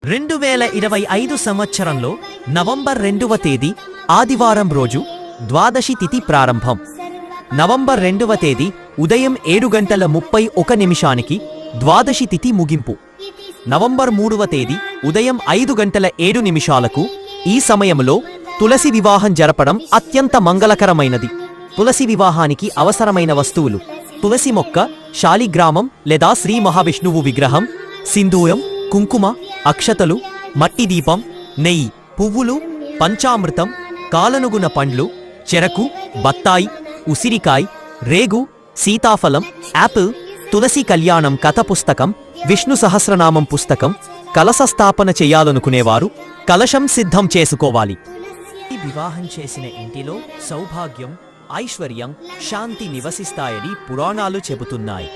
2025 సంవత్సరంలో నవంబర్ 2వ తేదీ ఆదివారం రోజు ద్వాదశి తిథి ప్రారంభం. నవంబర్ 2వ తేదీ ఉదయం 7:31 ద్వాదశి తిథి ముగింపు. నవంబర్ 3వ తేదీ ఉదయం 5:07 ఈ సమయంలో తులసి వివాహం జరపడం అత్యంత మంగళకరమైనది. తులసి వివాహానికి అవసరమైన వస్తువులు: తులసి మొక్క, శాలిగ్రామం లేదా శ్రీ మహావిష్ణువు విగ్రహం, సింధూరం, కుంకుమ, అక్షతలు, మట్టి దీపం, నెయ్యి, పువ్వులు, పంచామృతం, కాలనుగున పండ్లు, చెరకు, బత్తాయి, ఉసిరికాయ, రేగు, సీతాఫలం, యాపిల్, తులసి కళ్యాణం కథ పుస్తకం, విష్ణు సహస్రనామం పుస్తకం. కలశ స్థాపన చేయాలనుకునేవారు కలశం సిద్ధం చేసుకోవాలి. వివాహం చేసిన ఇంటిలో సౌభాగ్యం, ఐశ్వర్యం, శాంతి నివసిస్తాయని పురాణాలు చెబుతున్నాయి.